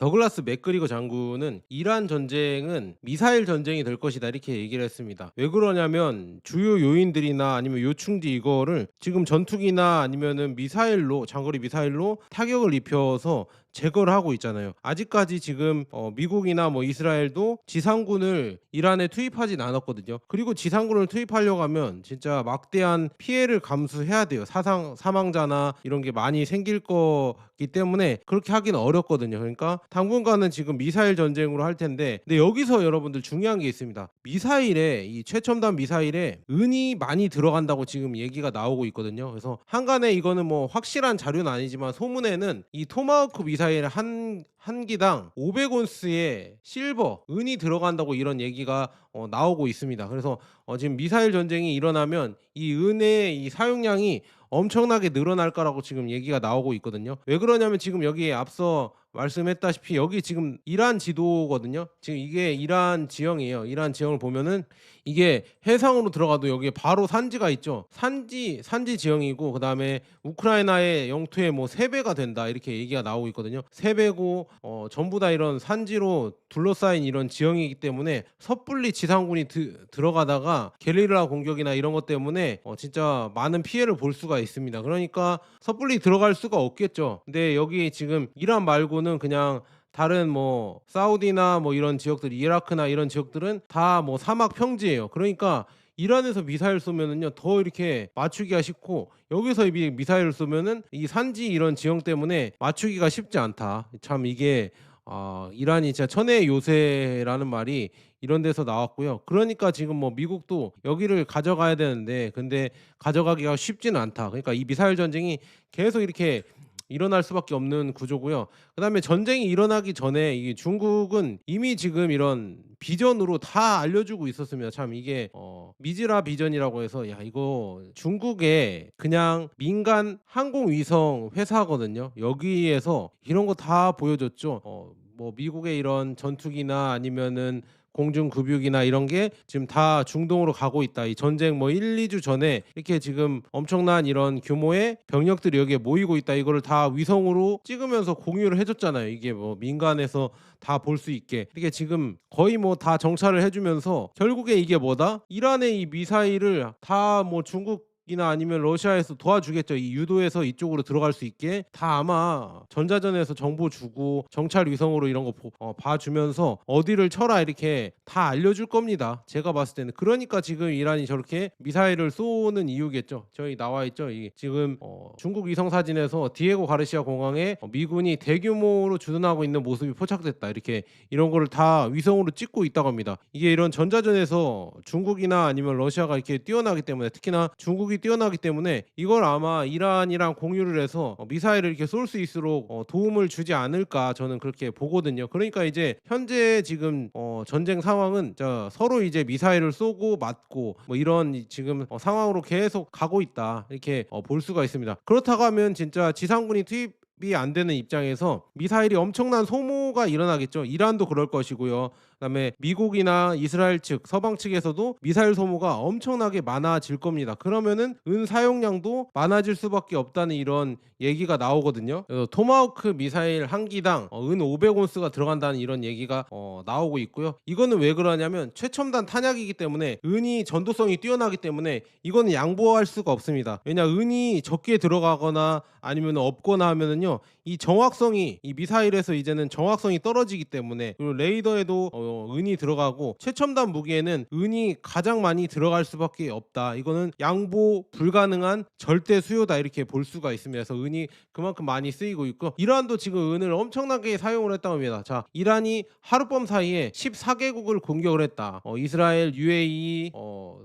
더글라스 맥그리거 장군은 이란 전쟁은 미사일 전쟁이 될 것이다 이렇게 얘기를 했습니다. 왜 그러냐면 주요 요인들이나 아니면 요충지 이거를 지금 전투기나 아니면은 미사일로 장거리 미사일로 타격을 입혀서 제거를 하고 있잖아요. 아직까지 지금 미국이나 뭐 이스라엘도 지상군을 이란에 투입하진 않았거든요. 그리고 지상군을 투입하려고 하면 진짜 막대한 피해를 감수해야 돼요. 사망자나 이런 게 많이 생길 거기 때문에 그렇게 하기는 어렵거든요. 그러니까 당분간은 지금 미사일 전쟁으로 할 텐데, 근데 여기서 여러분들 중요한 게 있습니다. 미사일에 이 최첨단 미사일에 은이 많이 들어간다고 지금 얘기가 나오고 있거든요. 그래서 한간에 이거는 뭐 확실한 자료는 아니지만 소문에는 이 토마호크 미사일 한 기당 500온스의 실버 은이 들어간다고 이런 얘기가 나오고 있습니다. 그래서 지금 미사일 전쟁이 일어나면 이 은의 이 사용량이 엄청나게 늘어날 거라고 지금 얘기가 나오고 있거든요. 왜 그러냐면 지금 여기에 앞서 말씀했다시피 여기 지금 이란 지도거든요. 지금 이게 이란 지형이에요. 이란 지형을 보면은 이게 해상으로 들어가도 여기에 바로 산지가 있죠. 산지 지형이고, 그다음에 우크라이나의 영토의 뭐 3배가 된다 이렇게 얘기가 나오고 있거든요. 3배고 전부 다 이런 산지로 둘러싸인 이런 지형이기 때문에 섣불리 지상군이 들어가다가 게릴라 공격이나 이런 것 때문에 진짜 많은 피해를 볼 수가 있습니다. 그러니까 섣불리 들어갈 수가 없겠죠. 근데 여기 지금 이란 말고는 그냥 다른 뭐 사우디나 뭐 이런 지역들, 이라크나 이런 지역들은 다 뭐 사막 평지예요. 그러니까 이란에서 미사일 쏘면은요 더 이렇게 맞추기가 쉽고, 여기서 이 미사일을 쏘면은 이 산지 이런 지형 때문에 맞추기가 쉽지 않다. 참 이게 이란이 진짜 천혜의 요새라는 말이 이런 데서 나왔고요. 그러니까 지금 뭐 미국도 여기를 가져가야 되는데 근데 가져가기가 쉽지는 않다. 그러니까 이 미사일 전쟁이 계속 이렇게 일어날 수밖에 없는 구조고요. 그다음에 전쟁이 일어나기 전에 이 중국은 이미 지금 이런 비전으로 다 알려주고 있었습니다. 참 이게 미즈라 비전이라고 해서, 야 이거 중국의 그냥 민간 항공위성 회사거든요. 여기에서 이런 거 다 보여줬죠. 뭐 미국의 이런 전투기나 아니면은 공중급유기나 이런 게 지금 다 중동으로 가고 있다. 이 전쟁 뭐 1-2주 전에 이렇게 지금 엄청난 이런 규모의 병력들이 여기에 모이고 있다. 이거를 다 위성으로 찍으면서 공유를 해줬잖아요. 이게 뭐 민간에서 다 볼 수 있게 이게 지금 거의 뭐 다 정찰을 해주면서, 결국에 이게 뭐다? 이란의 이 미사일을 다 뭐 중국 이나 아니면 러시아에서 도와주겠죠. 이 유도해서 이쪽으로 들어갈 수 있게 다 아마 전자전에서 정보 주고 정찰 위성으로 이런 거 봐주면서 어디를 쳐라 이렇게 다 알려줄 겁니다. 제가 봤을 때는. 그러니까 지금 이란이 저렇게 미사일을 쏘는 이유겠죠. 저희 나와 있죠. 이 지금 중국 위성 사진에서 디에고 가르시아 공항에 미군이 대규모로 주둔하고 있는 모습이 포착됐다. 이렇게 이런 거를 다 위성으로 찍고 있다고 합니다. 이게 이런 전자전에서 중국이나 아니면 러시아가 이렇게 뛰어나기 때문에, 특히나 중국이 뛰어나기 때문에 이걸 아마 이란이랑 공유를 해서 미사일을 이렇게 쏠 수 있도록 도움을 주지 않을까 저는 그렇게 보거든요. 그러니까 이제 현재 지금 전쟁 상황은 서로 이제 미사일을 쏘고 맞고 뭐 이런 지금 상황으로 계속 가고 있다 이렇게 볼 수가 있습니다. 그렇다고 하면 진짜 지상군이 투입이 안 되는 입장에서 미사일이 엄청난 소모가 일어나겠죠. 이란도 그럴 것이고요. 그다음에 미국이나 이스라엘 측, 서방 측에서도 미사일 소모가 엄청나게 많아질 겁니다. 그러면은 은 사용량도 많아질 수밖에 없다는 이런 얘기가 나오거든요. 그래서 토마호크 미사일 한 기당 은 500온스가 들어간다는 이런 얘기가 나오고 있고요. 이거는 왜 그러냐면 최첨단 탄약이기 때문에, 은이 전도성이 뛰어나기 때문에 이거는 양보할 수가 없습니다. 왜냐, 은이 적게 들어가거나 아니면 없거나 하면은요 이 정확성이, 이 미사일에서 이제는 정확성이 떨어지기 때문에, 그리고 레이더에도 은이 들어가고 최첨단 무기에는 은이 가장 많이 들어갈 수밖에 없다. 이거는 양보 불가능한 절대 수요다 이렇게 볼 수가 있습니다. 그래서 은이 그만큼 많이 쓰이고 있고, 이란도 지금 은을 엄청나게 사용을 했다고 합니다. 자, 이란이 하룻밤 사이에 14개국을 공격을 했다. 이스라엘, UAE,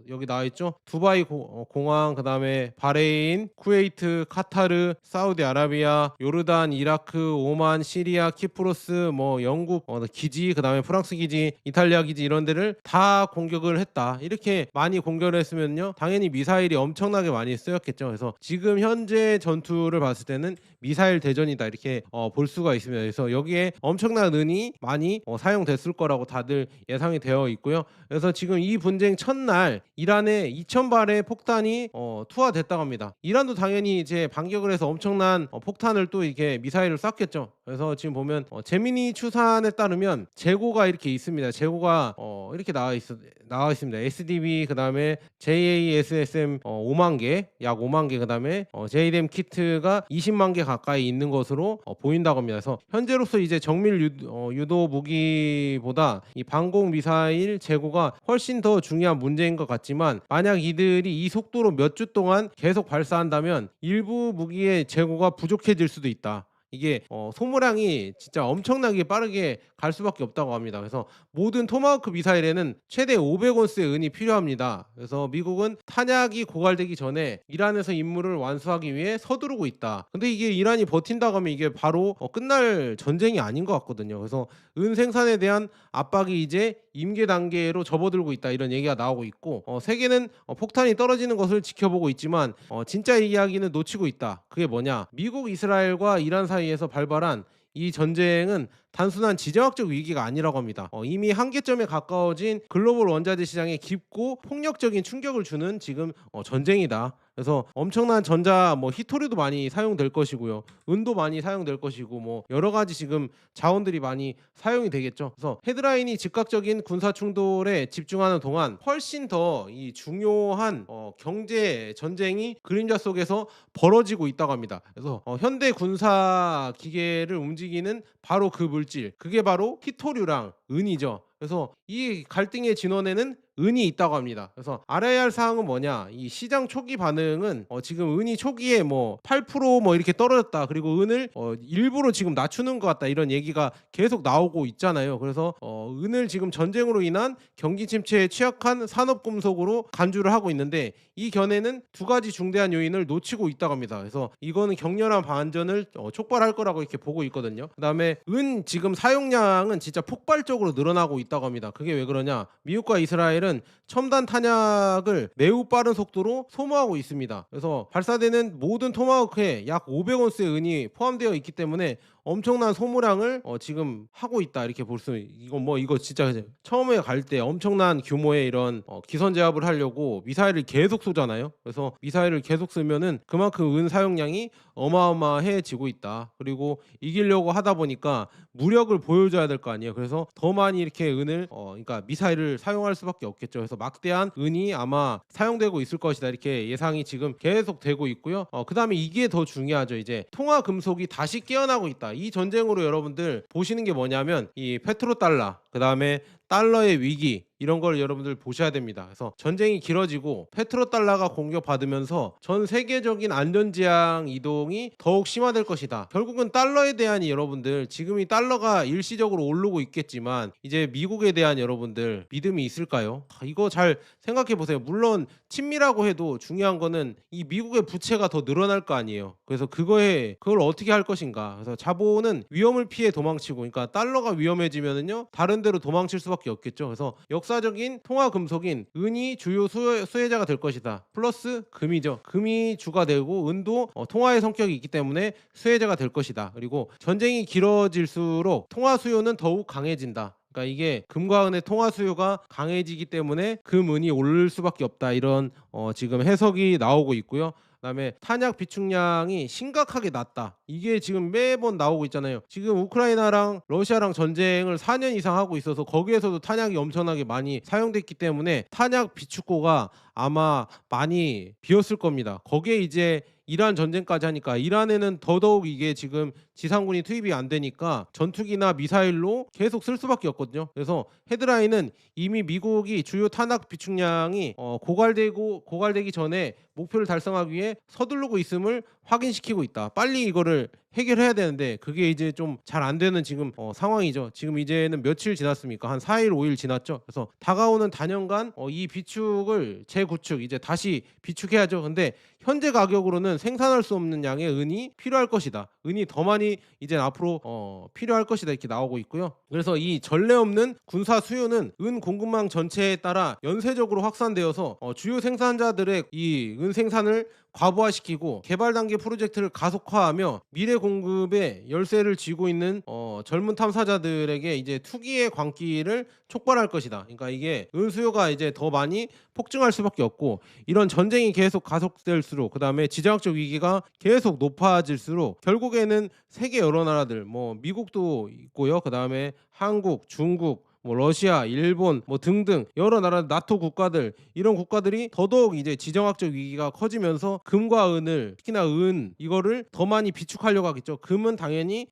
여기 나와있죠. 두바이 공항, 그 다음에 바레인, 쿠웨이트, 카타르, 사우디아라비아, 요르단, 이라크, 오만, 시리아, 키프로스, 뭐 영국 기지, 그 다음에 프랑스 기지, 이탈리아 기지, 이런 데를 다 공격을 했다. 이렇게 많이 공격을 했으면요 당연히 미사일이 엄청나게 많이 쓰였겠죠. 그래서 지금 현재 전투를 봤을 때는 미사일 대전이다 이렇게 볼 수가 있습니다. 그래서 여기에 엄청난 은이 많이 사용됐을 거라고 다들 예상이 되어 있고요. 그래서 지금 이 분쟁 첫날 이란에 2,000발의 폭탄이 투하됐다고 합니다. 이란도 당연히 이제 반격을 해서 엄청난 폭탄을 또 이렇게 미사일을 쐈겠죠. 그래서 지금 보면 재미니 추산에 따르면 재고가 이렇게 있습니다. 재고가 이렇게 나와 있습니다. SDB 그다음에 JASSM 5만 개, 약 5만 개, 그다음에 JDAM 키트가 20만 개 가까이 있는 것으로 보인다고 합니다. 그래서 현재로서 이제 정밀 유도 무기보다 이 방공 미사일 재고가 훨씬 더 중요한 문제인 것 같지만, 만약 이들이 이 속도로 몇 주 동안 계속 발사한다면 일부 무기의 재고가 부족해질 수도 있다. 이게 소모량이 진짜 엄청나게 빠르게 갈 수밖에 없다고 합니다. 그래서 모든 토마호크 미사일에는 최대 500온스의 은이 필요합니다. 그래서 미국은 탄약이 고갈되기 전에 이란에서 임무를 완수하기 위해 서두르고 있다. 근데 이게 이란이 버틴다고 하면 이게 바로 끝날 전쟁이 아닌 것 같거든요. 그래서 은 생산에 대한 압박이 이제 임계 단계로 접어들고 있다, 이런 얘기가 나오고 있고, 세계는 폭탄이 떨어지는 것을 지켜보고 있지만 진짜 이야기는 놓치고 있다. 그게 뭐냐, 미국, 이스라엘과 이란 사이에서 발발한 이 전쟁은 단순한 지정학적 위기가 아니라고 합니다. 이미 한계점에 가까워진 글로벌 원자재 시장에 깊고 폭력적인 충격을 주는 지금 전쟁이다. 그래서 엄청난 전자 히토류도 많이 사용될 것이고요, 은도 많이 사용될 것이고, 여러 가지 지금 자원들이 많이 사용이 되겠죠. 그래서 헤드라인이 즉각적인 군사 충돌에 집중하는 동안 훨씬 더 이 중요한 경제 전쟁이 그림자 속에서 벌어지고 있다고 합니다. 그래서 현대 군사 기계를 움직이는 바로 그 물질, 그게 바로 히토류랑 은이죠. 그래서 이 갈등의 진원에는 은이 있다고 합니다. 그래서 알아야 할 사항은 뭐냐, 이 시장 초기 반응은 지금 은이 초기에 8% 이렇게 떨어졌다, 그리고 은을 일부러 지금 낮추는 것 같다, 이런 얘기가 계속 나오고 있잖아요. 그래서 은을 지금 전쟁으로 인한 경기 침체에 취약한 산업금속으로 간주를 하고 있는데, 이 견해는 두 가지 중대한 요인을 놓치고 있다고 합니다. 그래서 이거는 격렬한 반전을 촉발할 거라고 이렇게 보고 있거든요. 그다음에 은 지금 사용량은 진짜 폭발적으로 늘어나고 있다고 합니다. 그게 왜 그러냐, 미국과 이스라엘은 첨단 탄약을 매우 빠른 속도로 소모하고 있습니다. 그래서 발사되는 모든 토마호크에 약 500온스의 은이 포함되어 있기 때문에 엄청난 소모량을 지금 하고 있다, 이렇게 볼 수. 이거 진짜 처음에 갈 때 엄청난 규모의 이런 기선 제압을 하려고 미사일을 계속 쏘잖아요. 그래서 미사일을 계속 쓰면은 그만큼 은 사용량이 어마어마해지고 있다. 그리고 이기려고 하다 보니까 무력을 보여줘야 될 거 아니에요. 그래서 더 많이 이렇게 은을 그러니까 미사일을 사용할 수밖에 없겠죠. 그래서 막대한 은이 아마 사용되고 있을 것이다, 이렇게 예상이 지금 계속 되고 있고요. 그다음에 이게 더 중요하죠. 이제 통화 금속이 다시 깨어나고 있다. 이 전쟁으로 여러분들 보시는 게 뭐냐면 이 페트로달러, 그다음에 달러의 위기, 이런 걸 여러분들 보셔야 됩니다. 그래서 전쟁이 길어지고 페트로달러가 공격받으면서 전 세계적인 안전지향 이동이 더욱 심화될 것이다. 결국은 달러에 대한 여러분들, 지금 이 달러가 일시적으로 오르고 있겠지만 이제 미국에 대한 여러분들 믿음이 있을까요? 이거 잘 생각해 보세요. 물론 친미라고 해도 중요한 거는 이 미국의 부채가 더 늘어날 거 아니에요. 그래서 그걸 어떻게 할 것인가. 그래서 자본은 위험을 피해 도망치고, 그러니까 달러가 위험해지면은요 다른 데로 도망칠 수밖에 없겠죠. 그래서 역사적인 통화 금속인 은이 주요 수혜자가 될 것이다. 플러스 금이죠. 금이 주가 되고 은도 통화의 성격이 있기 때문에 수혜자가 될 것이다. 그리고 전쟁이 길어질수록 통화 수요는 더욱 강해진다. 그러니까 이게 금과 은의 통화 수요가 강해지기 때문에 금, 은이 오를 수밖에 없다, 이런 지금 해석이 나오고 있고요. 그다음에 탄약 비축량이 심각하게 낮다. 이게 지금 매번 나오고 있잖아요. 지금 우크라이나랑 러시아랑 전쟁을 4년 이상 하고 있어서 거기에서도 탄약이 엄청나게 많이 사용됐기 때문에 탄약 비축고가 아마 많이 비었을 겁니다. 거기에 이제 이란 전쟁까지 하니까 이란에는 더더욱 이게 지금 지상군이 투입이 안 되니까 전투기나 미사일로 계속 쓸 수밖에 없거든요. 그래서 헤드라인은 이미 미국이 주요 탄약 비축량이 고갈되기 전에 목표를 달성하기 위해 서두르고 있음을 확인시키고 있다. 빨리 이거를 해결해야 되는데 그게 이제 좀 잘 안 되는 지금 상황이죠. 지금 이제는 며칠 지났습니까? 한 4일 5일 지났죠. 그래서 다가오는 단연간 이 비축을 재구축, 이제 다시 비축해야죠. 근데 현재 가격으로는 생산할 수 없는 양의 은이 필요할 것이다. 은이 더 많이 이제 앞으로 필요할 것이다, 이렇게 나오고 있고요. 그래서 이 전례 없는 군사 수요는 은 공급망 전체에 따라 연쇄적으로 확산되어서 주요 생산자들의 이 은 생산을 과부하시키고 개발 단계 프로젝트를 가속화하며 미래 공급에 열쇠를 쥐고 있는 젊은 탐사자들에게 이제 투기의 광기를 촉발할 것이다. 그러니까 이게 은수요가 이제 더 많이 폭증할 수밖에 없고, 이런 전쟁이 계속 가속될수록, 그다음에 지정학적 위기가 계속 높아질수록 결국에는 세계 여러 나라들, 뭐 미국도 있고요, 그다음에 한국, 중국, 뭐 러시아, 일본 뭐 등등 여러 나라 나토 국가들, 이런 국가들이 더더욱 이제 지정학적 위기가 커지면서 금과 은을, 특히나 은 이거를 더 많이 비축하려고 하겠죠. 금은 당연히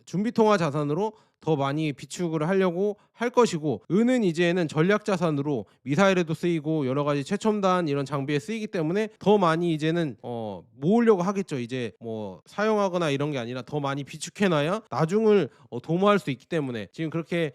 준비통화 자산으로 더 많이 비축을 하려고 할 것이고, 은은 이제는 전략 자산으로 미사일에도 쓰이고 여러 가지 최첨단 이런 장비에 쓰이기 때문에 더 많이 이제는 모으려고 하겠죠. 이제 뭐 사용하거나 이런 게 아니라 더 많이 비축해놔야 나중을 도모할 수 있기 때문에 지금 그렇게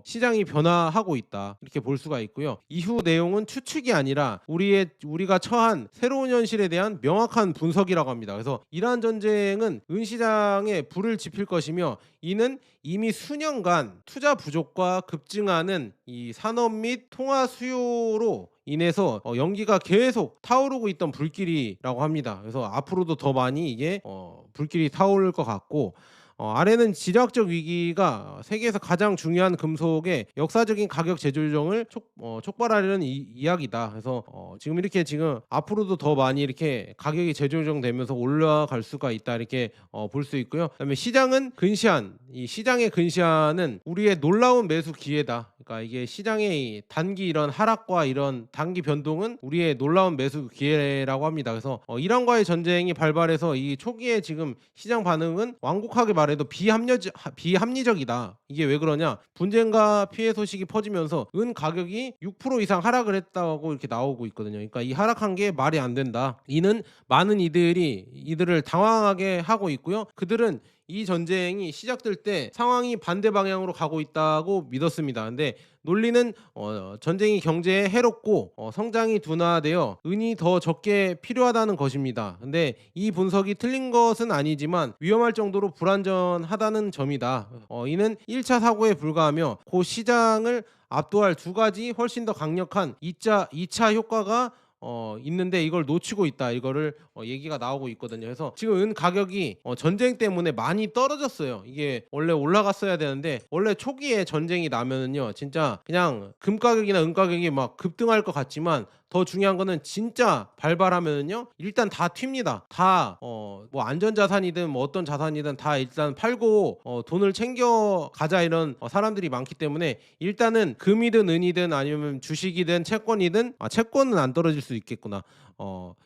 시장이 변화하고 있다, 이렇게 볼 수가 있고요. 이후 내용은 추측이 아니라 우리가 처한 새로운 현실에 대한 명확한 분석이라고 합니다. 그래서 이러한 전쟁은 은 시장에 불을 지필 것이며, 이는 이미 수년간 투자 부족과 급증하는 이 산업 및 통화 수요로 인해서 연기가 계속 타오르고 있던 불길이라고 합니다. 그래서 앞으로도 더 많이 이게 불길이 타오를 것 같고, 아래는 지정학적 위기가 세계에서 가장 중요한 금속의 역사적인 가격 재조정을 촉발하려는 이야기다. 그래서 지금 앞으로도 더 많이 이렇게 가격이 재조정되면서 올라갈 수가 있다, 이렇게 볼 수 있고요. 그다음에 시장은 근시안, 이 시장의 근시안은 우리의 놀라운 매수 기회다. 그러니까 이게 시장의 단기 이런 하락과 이런 단기 변동은 우리의 놀라운 매수 기회라고 합니다. 그래서 이란과의 전쟁이 발발해서 이 초기에 지금 시장 반응은 완곡하게 말해도 비합리적이다. 이게 왜 그러냐? 분쟁과 피해 소식이 퍼지면서 은 가격이 6% 이상 하락을 했다고 이렇게 나오고 있거든요. 그러니까 이 하락한 게 말이 안 된다. 이는 많은 이들을 당황하게 하고 있고요. 그들은 이 전쟁이 시작될 때 상황이 반대 방향으로 가고 있다고 믿었습니다. 근데 논리는 전쟁이 경제에 해롭고 성장이 둔화되어 은이 더 적게 필요하다는 것입니다. 근데 이 분석이 틀린 것은 아니지만 위험할 정도로 불안전하다는 점이다. 이는 1차 사고에 불과하며 그 시장을 압도할 두 가지 훨씬 더 강력한 2차 효과가 있는데 이걸 놓치고 있다, 이거를 얘기가 나오고 있거든요. 그래서 지금 은 가격이 전쟁 때문에 많이 떨어졌어요. 이게 원래 올라갔어야 되는데, 원래 초기에 전쟁이 나면은요 진짜 그냥 금 가격이나 은 가격이 막 급등할 것 같지만, 더 중요한 거는 진짜 발발하면은요 일단 다 튑니다. 다 뭐 안전자산이든 뭐 어떤 자산이든 다 일단 팔고 돈을 챙겨 가자, 이런 사람들이 많기 때문에 일단은 금이든 은이든 아니면 주식이든 채권이든, 채권은 안 떨어질 수 있겠구나.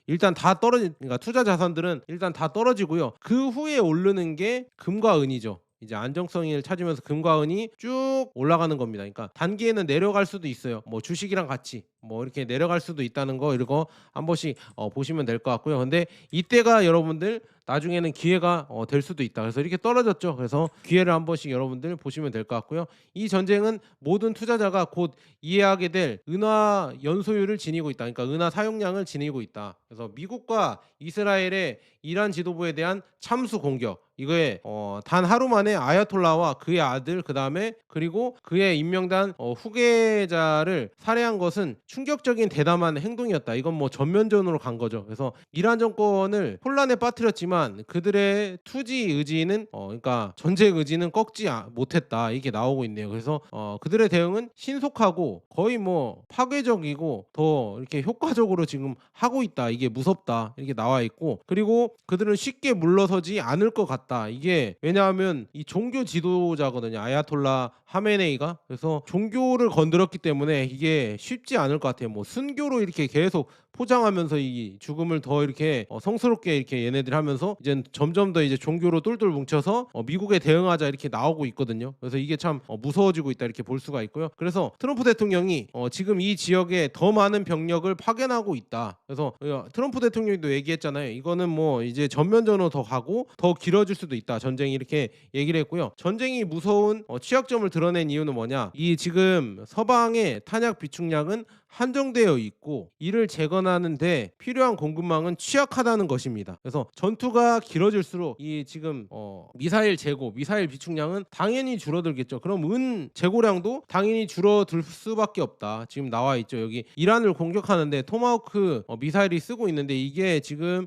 일단 다 그러니까 투자 자산들은 일단 다 떨어지고요. 그 후에 오르는 게 금과 은이죠. 이제 안정성을 찾으면서 금과 은이 쭉 올라가는 겁니다. 그러니까 단기에는 내려갈 수도 있어요. 뭐 주식이랑 같이 뭐 이렇게 내려갈 수도 있다는 거, 이거 한 번씩 보시면 될 것 같고요. 근데 이때가 여러분들 나중에는 기회가 될 수도 있다. 그래서 이렇게 떨어졌죠. 그래서 기회를 한 번씩 여러분들 보시면 될 것 같고요. 이 전쟁은 모든 투자자가 곧 이해하게 될 은화 연소율을 지니고 있다. 그러니까 은화 사용량을 지니고 있다. 그래서 미국과 이스라엘의 이란 지도부에 대한 참수 공격, 이거에 단 하루 만에 아야톨라와 그의 아들, 그다음에 그리고 그의 임명단 후계자를 살해한 것은 충격적인 대담한 행동이었다. 이건 뭐 전면전으로 간 거죠. 그래서 이란 정권을 혼란에 빠뜨렸지만 그들의 투지 의지는 그러니까 전쟁 의지는 꺾지 못했다, 이게 나오고 있네요. 그래서 그들의 대응은 신속하고 거의 뭐 파괴적이고 더 이렇게 효과적으로 지금 하고 있다, 이게 무섭다, 이렇게 나와 있고, 그리고 그들은 쉽게 물러서지 않을 것 같다. 이게 왜냐하면 이 종교 지도자거든요, 아야톨라 하메네이가. 그래서 종교를 건드렸기 때문에 이게 쉽지 않을 것 같아요. 뭐 순교로 이렇게 계속 포장하면서 이 죽음을 더 이렇게 성스럽게 이렇게 얘네들 하면서 이제 점점 더 이제 종교로 똘똘 뭉쳐서 미국에 대응하자, 이렇게 나오고 있거든요. 그래서 이게 참 무서워지고 있다, 이렇게 볼 수가 있고요. 그래서 트럼프 대통령이 지금 이 지역에 더 많은 병력을 파견하고 있다. 그래서 트럼프 대통령도 얘기했잖아요. 이거는 뭐 이제 전면전으로 더 가고 더 길어질 수도 있다, 전쟁이, 이렇게 얘기를 했고요. 전쟁이 무서운 취약점을 드러낸 이유는 뭐냐? 이 지금 서방의 탄약 비축량은 한정되어 있고 이를 재건하는데 필요한 공급망은 취약하다는 것입니다. 그래서 전투가 길어질수록 이 지금 미사일 재고, 미사일 비축량은 당연히 줄어들겠죠. 그럼 은 재고량도 당연히 줄어들 수밖에 없다. 지금 나와 있죠. 여기 이란을 공격하는데 토마호크 미사일이 쓰고 있는데 이게 지금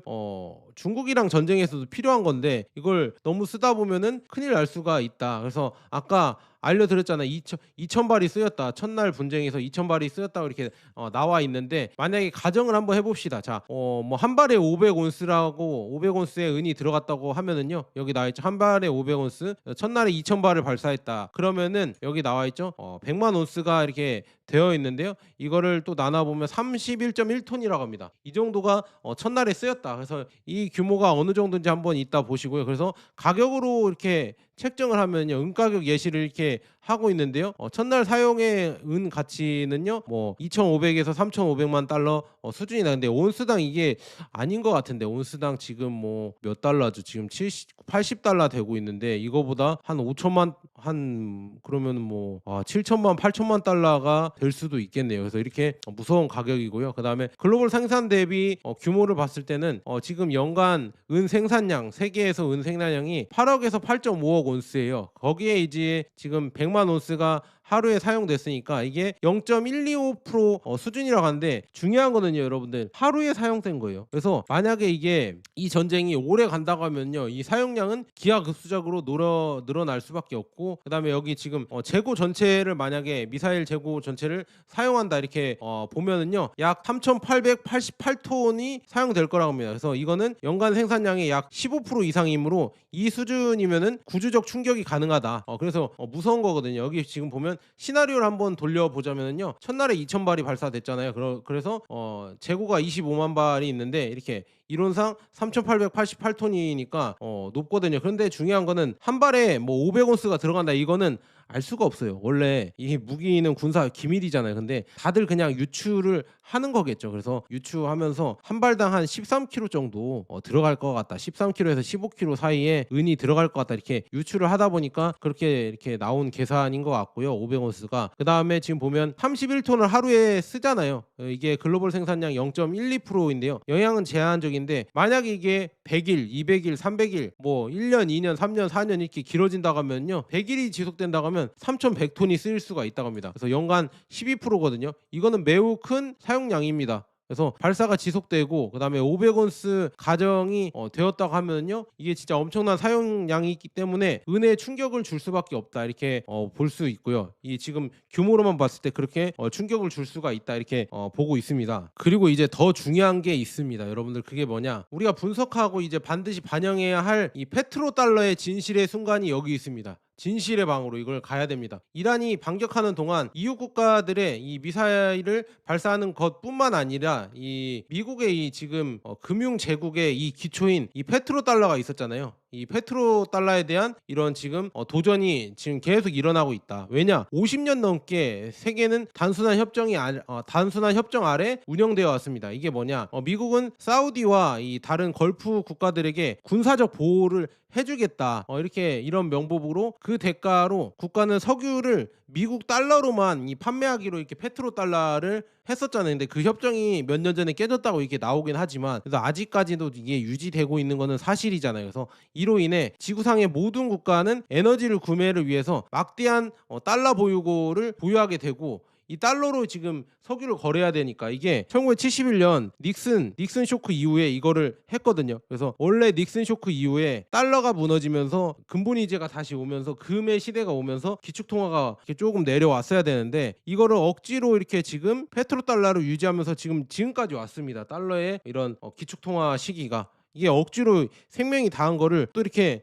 중국이랑 전쟁에서도 필요한 건데 이걸 너무 쓰다 보면은 큰일 날 수가 있다. 그래서 아까 알려드렸잖아. 2,000발이 쓰였다. 첫날 분쟁에서 2,000발이 쓰였다고 이렇게 나와 있는데 만약에 가정을 한번 해봅시다. 자, 뭐 한 발에 500온스라고 500온스의 은이 들어갔다고 하면은요. 여기 나와 있죠. 한 발에 500온스. 첫날에 2,000발을 발사했다. 그러면은 여기 나와 있죠. 100만 온스가 이렇게 되어 있는데요. 이거를 또 나눠보면 31.1톤이라고 합니다. 이 정도가 첫날에 쓰였다. 그래서 이 규모가 어느 정도인지 한번 이따 보시고요. 그래서 가격으로 이렇게 책정을 하면요. 은가격 예시를 이렇게 하고 있는데요. 첫날 사용의 은 가치는요. 뭐 2,500에서 3,500만 달러 수준이 나는데 온스당 이게 아닌 것 같은데 온스당 지금 뭐 몇 달러죠? 지금 80달러 되고 있는데 이거보다 한 5천만 그러면 뭐 7천만 8천만 달러가 될 수도 있겠네요. 그래서 이렇게 무서운 가격이고요. 그다음에 글로벌 생산 대비 규모를 봤을 때는 지금 연간 은 생산량 세계에서 은 생산량이 8억에서 8.5억 온스예요. 거기에 이제 지금 100만 온스가 하루에 사용됐으니까 이게 0.125% 수준이라고 하는데 중요한 거는요 여러분들 하루에 사용된 거예요. 그래서 만약에 이게 이 전쟁이 오래 간다고 하면요 이 사용량은 기하급수적으로 늘어날 수밖에 없고 그다음에 여기 지금 재고 전체를 만약에 미사일 재고 전체를 사용한다 이렇게 보면은요 약 3,888톤이 사용될 거라고 합니다. 그래서 이거는 연간 생산량의 약 15% 이상이므로 이 수준이면은 구조적 충격이 가능하다. 그래서 무서운 거거든요. 여기 지금 보면 시나리오를 한번 돌려보자면요 첫날에 2,000발이 발사됐잖아요. 그래서 재고가 25만 발이 있는데 이렇게 이론상 3,888톤이니까 높거든요. 그런데 중요한 거는 한 발에 뭐 500온스가 들어간다 이거는 알 수가 없어요. 원래 이 무기는 군사 기밀이잖아요. 근데 다들 그냥 유추를 하는 거겠죠. 그래서 유추하면서 한 발당 한 13kg 정도 들어갈 것 같다. 13kg에서 15kg 사이에 은이 들어갈 것 같다. 이렇게 유추를 하다 보니까 그렇게 이렇게 나온 계산인 것 같고요. 500온스가. 그 다음에 지금 보면 31톤을 하루에 쓰잖아요. 이게 글로벌 생산량 0.12%인데요. 영향은 제한적인데 만약에 이게 100일, 200일, 300일, 뭐 1년, 2년, 3년, 4년 이렇게 길어진다고 하면요. 100일이 지속된다고 하면 3,100톤이 쓰일 수가 있다고 합니다. 그래서 연간 12%거든요. 이거는 매우 큰 사용량입니다. 그래서 발사가 지속되고 그다음에 500온스 가정이 되었다고 하면요 이게 진짜 엄청난 사용량이 있기 때문에 은에 충격을 줄 수밖에 없다 이렇게 볼 수 있고요. 이 지금 규모로만 봤을 때 그렇게 충격을 줄 수가 있다 이렇게 보고 있습니다. 그리고 이제 더 중요한 게 있습니다. 여러분들 그게 뭐냐? 우리가 분석하고 이제 반드시 반영해야 할 이 페트로달러의 진실의 순간이 여기 있습니다. 진실의 방으로 이걸 가야 됩니다. 이란이 반격하는 동안 이웃 국가들의 이 미사일을 발사하는 것뿐만 아니라 이 미국의 이 지금 금융 제국의 이 기초인 이 페트로달러가 있었잖아요. 이 페트로달러에 대한 이런 지금 도전이 지금 계속 일어나고 있다. 왜냐? 50년 넘게 세계는 단순한 협정 아래 운영되어 왔습니다. 이게 뭐냐? 미국은 사우디와 이 다른 걸프 국가들에게 군사적 보호를 해주겠다. 이런 명목으로 그 대가로 국가는 석유를 미국 달러로만 판매하기로 이렇게 페트로달러를 했었잖아요. 근데 그 협정이 몇 년 전에 깨졌다고 이렇게 나오긴 하지만 그래서 아직까지도 이게 유지되고 있는 거는 사실이잖아요. 그래서 이로 인해 지구상의 모든 국가는 에너지를 구매를 위해서 막대한 달러 보유고를 보유하게 되고 이 달러로 지금 석유를 거래해야 되니까 이게 1971년 닉슨 쇼크 이후에 이거를 했거든요. 그래서 원래 닉슨 쇼크 이후에 달러가 무너지면서 근본이제가 다시 오면서 금의 시대가 오면서 기축통화가 이렇게 조금 내려왔어야 되는데 이거를 억지로 이렇게 지금 페트로달러를 유지하면서 지금까지 왔습니다. 달러의 이런 기축통화 시기가 이게 억지로 생명이 다한 거를 또 이렇게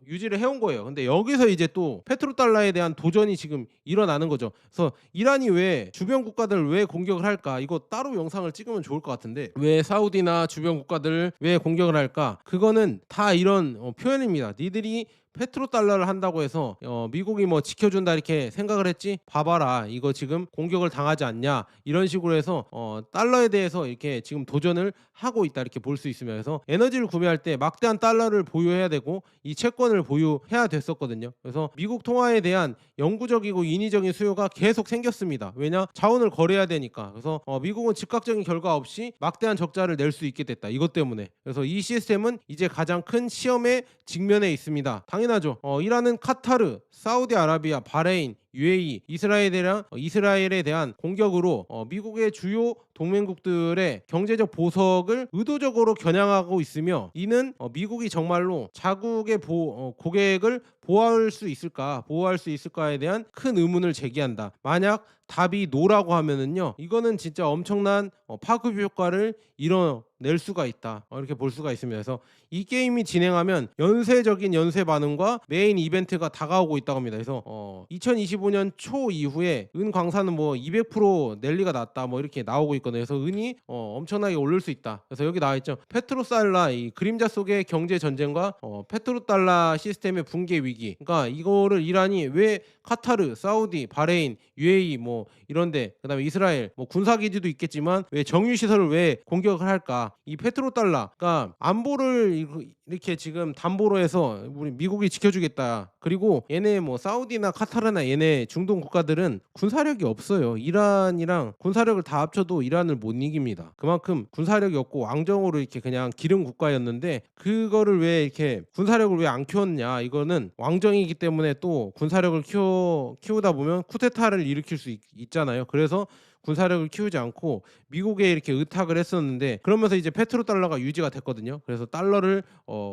유지를 해온 거예요. 근데 여기서 이제 또 페트로달러에 대한 도전이 지금 일어나는 거죠. 그래서 이란이 왜 주변 국가들을 왜 공격을 할까? 이거 따로 영상을 찍으면 좋을 것 같은데 왜 사우디나 주변 국가들을 왜 공격을 할까? 그거는 다 이런 표현입니다. 니들이 페트로달러를 한다고 해서 미국이 뭐 지켜준다 이렇게 생각을 했지, 봐봐라 이거 지금 공격을 당하지 않냐, 이런 식으로 해서 달러에 대해서 이렇게 지금 도전을 하고 있다 이렇게 볼 수 있으며, 그래서 에너지를 구매할 때 막대한 달러를 보유해야 되고 이 채권을 보유해야 됐었거든요. 그래서 미국 통화에 대한 영구적이고 인위적인 수요가 계속 생겼습니다. 왜냐, 자원을 거래해야 되니까. 그래서 미국은 즉각적인 결과 없이 막대한 적자를 낼 수 있게 됐다, 이것 때문에. 그래서 이 시스템은 이제 가장 큰 시험에 직면해 있습니다. 당연하죠. 이란은 카타르, 사우디아라비아, 바레인, UAE, 이스라엘에 대한 공격으로 미국의 주요 동맹국들의 경제적 보석을 의도적으로 겨냥하고 있으며, 이는 미국이 정말로 자국의 고객을 보호할 수 있을까에 대한 큰 의문을 제기한다. 만약 답이 노라고 하면은요, 이거는 진짜 엄청난 파급 효과를 이뤄낼 수가 있다, 이렇게 볼 수가 있습니다. 그래서 이 게임이 진행하면 연쇄적인 연쇄 반응과 메인 이벤트가 다가오고 있다고 합니다. 그래서 2025년 초 이후에 은 광산은 뭐 200% 랠리가 났다, 뭐 이렇게 나오고 있거든요. 그래서 은이 엄청나게 오를 수 있다. 그래서 여기 나와 있죠. 페트로달러, 이 그림자 속의 경제 전쟁과 페트로달러 시스템의 붕괴 위기. 그러니까 이거를 이란이 왜 카타르, 사우디, 바레인, UAE 뭐 이런데, 그다음에 이스라엘 뭐 군사 기지도 있겠지만 왜 정유 시설을 왜 공격을 할까? 이 페트로달러, 그러니까 안보를 이렇게 지금 담보로 해서 우리 미국이 지켜주겠다. 그리고 얘네 뭐 사우디나 카타르나 얘네 중동 국가들은 군사력이 없어요. 이란이랑 군사력을 다 합쳐도 이란을 못 이깁니다. 그만큼 군사력이 없고 왕정으로 이렇게 그냥 기른 국가였는데, 그거를 왜 이렇게 군사력을 왜 안 키웠냐? 이거는 왕정이기 때문에 또 군사력을 키우다 보면 쿠데타를 일으킬 수 있잖아요. 그래서 군사력을 키우지 않고 미국에 이렇게 의탁을 했었는데, 그러면서 이제 페트로달러가 유지가 됐거든요. 그래서 달러를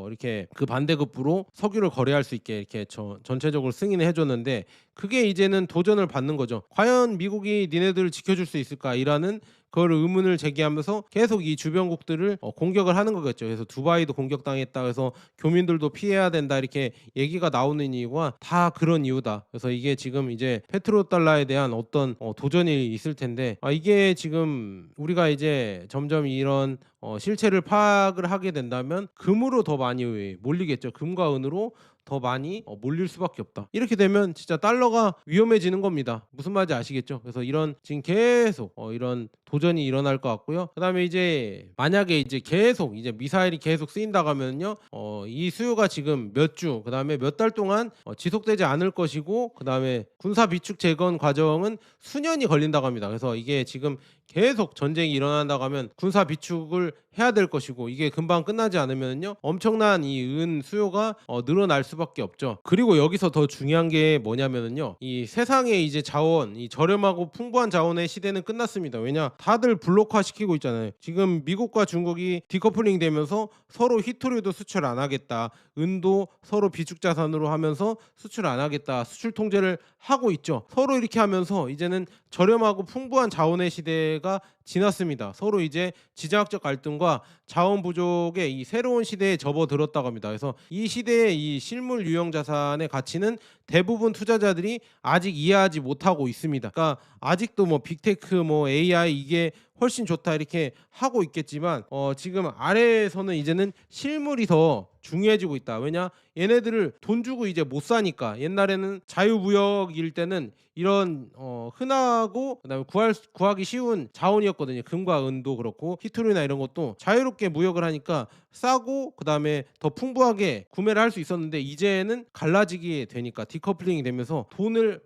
이렇게 그 반대급부로 석유를 거래할 수 있게 이렇게 전체적으로 승인을 해줬는데, 그게 이제는 도전을 받는 거죠. 과연 미국이 니네들을 지켜줄 수 있을까? 이라는 그걸 의문을 제기하면서 계속 이 주변국들을 공격을 하는 거겠죠. 그래서 두바이도 공격당했다, 그래서 교민들도 피해야 된다, 이렇게 얘기가 나오는 이유가 다 그런 이유다. 그래서 이게 지금 이제 페트로달러에 대한 어떤 도전이 있을 텐데, 이게 지금 우리가 이제 점점 이런 실체를 파악을 하게 된다면 금으로 더 많이 몰리겠죠. 금과 은으로 더 많이 몰릴 수밖에 없다. 이렇게 되면 진짜 달러가 위험해지는 겁니다. 무슨 말인지 아시겠죠? 그래서 이런 지금 계속 이런 도전이 일어날 것 같고요. 그다음에 이제 만약에 이제 계속 이제 미사일이 계속 쓰인다고 하면요, 이 수요가 지금 몇 주, 그다음에 몇 달 동안 지속되지 않을 것이고, 그다음에 군사 비축 재건 과정은 수년이 걸린다고 합니다. 그래서 이게 지금 계속 전쟁이 일어난다고 하면 군사 비축을 해야 될 것이고, 이게 금방 끝나지 않으면요, 엄청난 이 은 수요가 늘어날 수밖에 없죠. 그리고 여기서 더 중요한 게 뭐냐면요, 이 세상에 이제 자원, 이 저렴하고 풍부한 자원의 시대는 끝났습니다. 왜냐, 다들 블록화 시키고 있잖아요. 지금 미국과 중국이 디커플링 되면서 서로 히토류도 수출 안 하겠다, 은도 서로 비축 자산으로 하면서 수출 안 하겠다, 수출 통제를 하고 있죠. 서로 이렇게 하면서 이제는 저렴하고 풍부한 자원의 시대가 지났습니다. 서로 이제 지정학적 갈등과 자원 부족의 이 새로운 시대에 접어들었다고 합니다. 그래서 이 시대의 이 실물 유형 자산의 가치는 대부분 투자자들이 아직 이해하지 못하고 있습니다. 그러니까 아직도 뭐 빅테크, 뭐 AI 이게 훨씬 좋다 이렇게 하고 있겠지만, 지금 아래에서는 이제는 실물이 더 중요해지고 있다. 왜냐, 얘네들을 돈 주고 이제 못 사니까. 옛날에는 자유무역일 때는 이런 흔하고 그다음에 구하기 쉬운 자원이었거든요. 금과 은도 그렇고 히토류나 이런 것도 자유롭게 무역을 하니까 싸고 그다음에 더 풍부하게 구매를 할 수 있었는데, 이제는 갈라지게 되니까 디커플링이 되면서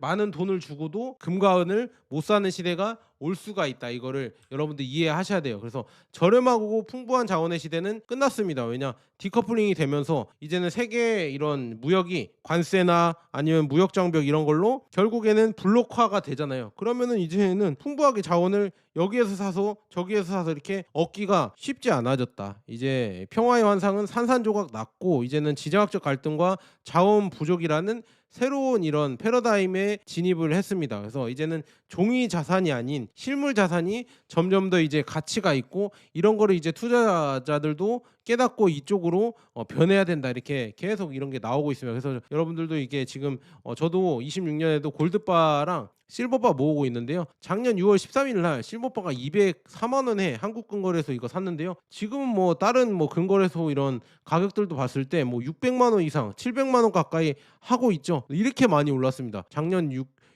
많은 돈을 주고도 금과 은을 못 사는 시대가 올 수가 있다. 이거를 여러분들 이해하셔야 돼요. 그래서 저렴하고 풍부한 자원의 시대는 끝났습니다. 왜냐, 디커플링이 되면서 이제는 세계 이런 무역이 관세나 아니면 무역 장벽 이런 걸로 결국에는 블록화가 되잖아요. 그러면은 이제는 풍부하게 자원을 여기에서 사서 저기에서 사서 이렇게 얻기가 쉽지 않아졌다. 이제 평화의 환상은 산산조각 났고, 이제는 지정학적 갈등과 자원 부족이라는 새로운 이런 패러다임에 진입을 했습니다. 그래서 이제는 종이 자산이 아닌 실물 자산이 점점 더 이제 가치가 있고, 이런 거를 이제 투자자들도 깨닫고 이쪽으로 변해야 된다, 이렇게 계속 이런 게 나오고 있습니다. 그래서 여러분들도 이게 지금 저도 26년에도 골드바랑 실버바 모으고 있는데요. 작년 6월 13일 날 실버바가 204만 원에 한국금거래소 이거 샀는데요. 지금은 뭐 다른 뭐 금거래소 이런 가격들도 봤을 때 뭐 600만 원 이상, 700만 원 가까이 하고 있죠. 이렇게 많이 올랐습니다. 작년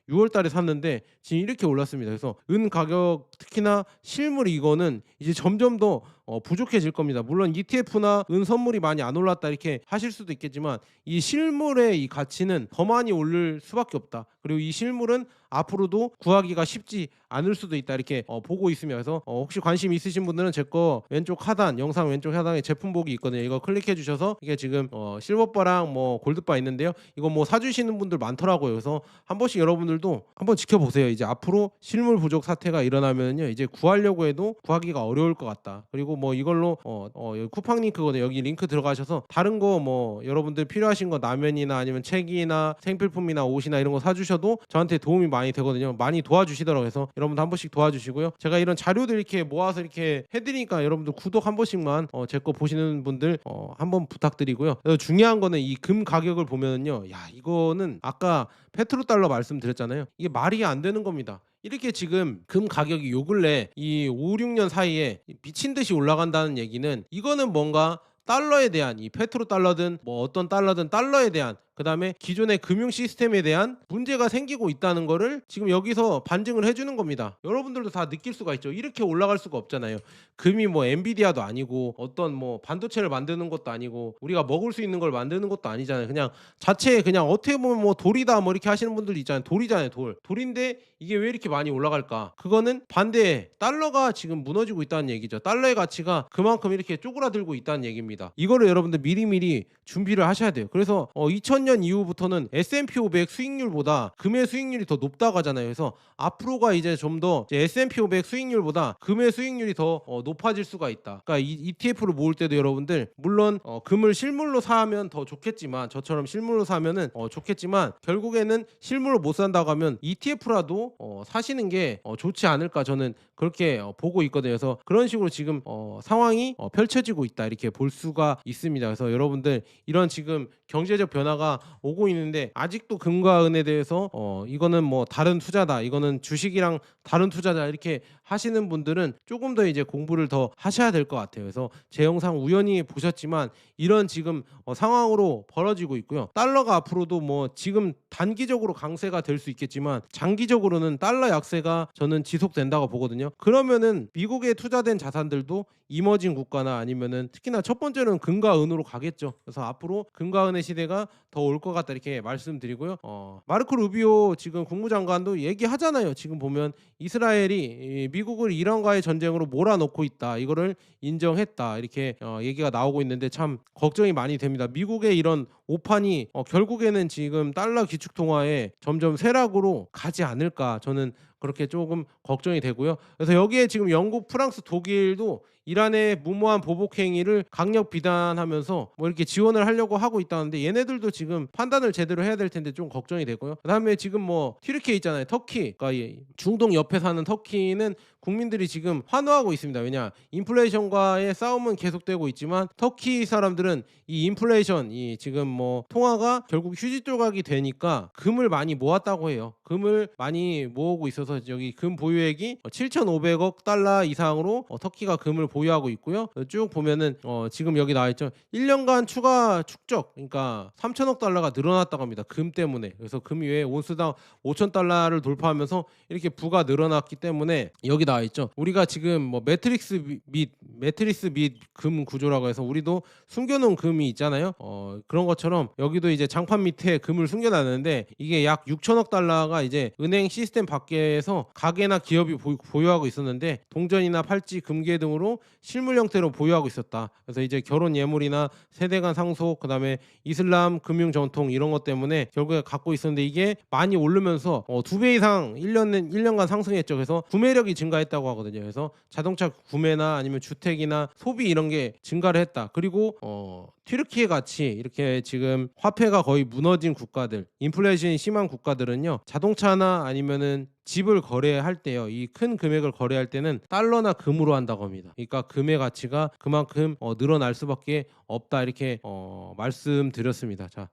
6월 달에 샀는데 지금 이렇게 올랐습니다. 그래서 은 가격 특히나 실물 이거는 이제 점점 더 부족해질 겁니다. 물론 ETF나 은 선물이 많이 안 올랐다 이렇게 하실 수도 있겠지만 이 실물의 이 가치는 더 많이 오를 수밖에 없다. 그리고 이 실물은 앞으로도 구하기가 쉽지 않을 수도 있다 이렇게 보고 있으며 그래서 혹시 관심 있으신 분들은 제 거 왼쪽 하단 영상 왼쪽 하단에 제품 보기 있거든요. 이거 클릭해 주셔서 이게 지금 실버바랑 뭐 골드바 있는데요. 이거 뭐 사주시는 분들 많더라고요. 그래서 한 번씩 여러분들도 한번 지켜보세요. 이제 앞으로 실물 부족 사태가 일어나면요 이제 구하려고 해도 구하기가 어려울 것 같다. 그리고 뭐 이걸로 여기 쿠팡 링크거든요. 여기 링크 들어가셔서 다른 거 뭐 여러분들 필요하신 거 라면이나 아니면 책이나 생필품이나 옷이나 이런 거 사주셔도 저한테 도움이 많이 되거든요. 많이 도와주시더라고요. 그래서 여러분들 한 번씩 도와주시고요. 제가 이런 자료들 이렇게 모아서 이렇게 해드리니까 여러분들 구독 한 번씩만 제 거 보시는 분들 한번 부탁드리고요. 중요한 거는 이 금 가격을 보면은요. 야 이거는 아까 페트로달러 말씀드렸잖아요. 이게 말이 안 되는 겁니다. 이렇게 지금 금 가격이 요 근래 이 5, 6년 사이에 미친 듯이 올라간다는 얘기는 이거는 뭔가 달러에 대한 이 페트로 달러든 뭐 어떤 달러든 달러에 대한 그다음에 기존의 금융 시스템에 대한 문제가 생기고 있다는 거를 지금 여기서 반증을 해주는 겁니다. 여러분들도 다 느낄 수가 있죠. 이렇게 올라갈 수가 없잖아요. 금이 뭐 엔비디아도 아니고 어떤 뭐 반도체를 만드는 것도 아니고 우리가 먹을 수 있는 걸 만드는 것도 아니잖아요. 그냥 자체에 그냥 어떻게 보면 뭐 돌이다 뭐 이렇게 하시는 분들도 있잖아요. 돌이잖아요. 돌인데 이게 왜 이렇게 많이 올라갈까? 그거는 반대에 달러가 지금 무너지고 있다는 얘기죠. 달러의 가치가 그만큼 이렇게 쪼그라들고 있다는 얘기입니다. 이거를 여러분들 미리미리 준비를 하셔야 돼요. 그래서 2000년 이후부터는 S&P 500 수익률보다 금의 수익률이 더 높다고 하잖아요. 그래서 앞으로가 이제 좀 더 S&P 500 수익률보다 금의 수익률이 더 높아질 수가 있다. 그러니까 ETF를 모을 때도 여러분들 물론 금을 실물로 사면 더 좋겠지만 저처럼 실물로 사면은 좋겠지만 결국에는 실물로 못 산다고 하면 ETF라도 사시는 게 좋지 않을까 저는 그렇게 보고 있거든요. 그래서 그런 식으로 지금 상황이 펼쳐지고 있다 이렇게 볼 수가 있습니다. 그래서 여러분들 이런 지금 경제적 변화가 오고 있는데 아직도 금과 은에 대해서 이거는 뭐 다른 투자다 이거는 주식이랑 다른 투자다 이렇게 하시는 분들은 조금 더 이제 공부를 더 하셔야 될 것 같아요. 그래서 제 영상 우연히 보셨지만 이런 지금 상황으로 벌어지고 있고요. 달러가 앞으로도 뭐 지금 단기적으로 강세가 될 수 있겠지만 장기적으로는 달러 약세가 저는 지속된다고 보거든요. 그러면은 미국에 투자된 자산들도 이머징 국가나 아니면은 특히나 첫 번째는 금과 은으로 가겠죠. 그래서 앞으로 금과 은의 시대가 더 올 것 같다 이렇게 말씀드리고요. 마르코 루비오 지금 국무장관도 얘기하잖아요. 지금 보면 이스라엘이 미국을 이란과의 전쟁으로 몰아넣고 있다. 이거를 인정했다. 이렇게 얘기가 나오고 있는데 참 걱정이 많이 됩니다. 미국의 이런 오판이 결국에는 지금 달러 기축 통화에 점점 쇠락으로 가지 않을까 저는 그렇게 조금 걱정이 되고요. 그래서 여기에 지금 영국, 프랑스, 독일도 이란의 무모한 보복 행위를 강력 비난하면서 뭐 이렇게 지원을 하려고 하고 있다는데 얘네들도 지금 판단을 제대로 해야 될 텐데 좀 걱정이 되고요. 그다음에 지금 뭐 튀르키예 있잖아요. 터키, 그러니까 중동 옆에 사는 터키는 국민들이 지금 환호하고 있습니다. 왜냐 인플레이션과의 싸움은 계속되고 있지만 터키 사람들은 이 인플레이션 이 지금 뭐 통화가 결국 휴지 조각이 되니까 금을 많이 모았다고 해요. 금을 많이 모으고 있어서 여기 금 보유액이 7,500억 달러 이상으로 터키가 금을 보유하고 있고요. 쭉 보면은 지금 여기 나와 있죠. 1년간 추가 축적 그러니까 3천억 달러가 늘어났다고 합니다. 금 때문에. 그래서 금이 왜 온스당 5천 달러를 돌파하면서 이렇게 부가 늘어났기 때문에 여기 나와 있죠. 우리가 지금 뭐 매트리스 및 금 구조라고 해서 우리도 숨겨놓은 금이 있잖아요. 그런 것처럼 여기도 이제 장판 밑에 금을 숨겨놨는데 이게 약 6천억 달러가 이제 은행 시스템 밖에서 가게나 기업이 보유하고 있었는데 동전이나 팔찌, 금괴 등으로 실물 형태로 보유하고 있었다. 그래서 이제 결혼 예물이나 세대 간 상속, 그다음에 이슬람 금융 전통 이런 것 때문에 결국에 갖고 있었는데 이게 많이 오르면서 2배 이상 1년간 상승했죠. 그래서 구매력이 증가했다고 하거든요. 그래서 자동차 구매나 아니면 주택이나 소비 이런 게 증가를 했다. 그리고 튀르키예 같이 이렇게 지금 화폐가 거의 무너진 국가들, 인플레이션이 심한 국가들은요. 자동차나 아니면은 집을 거래할 때요. 이 큰 금액을 거래할 때는 달러나 금으로 한다고 합니다. 그러니까 금의 가치가 그만큼 늘어날 수밖에 없다 이렇게 말씀드렸습니다. 자,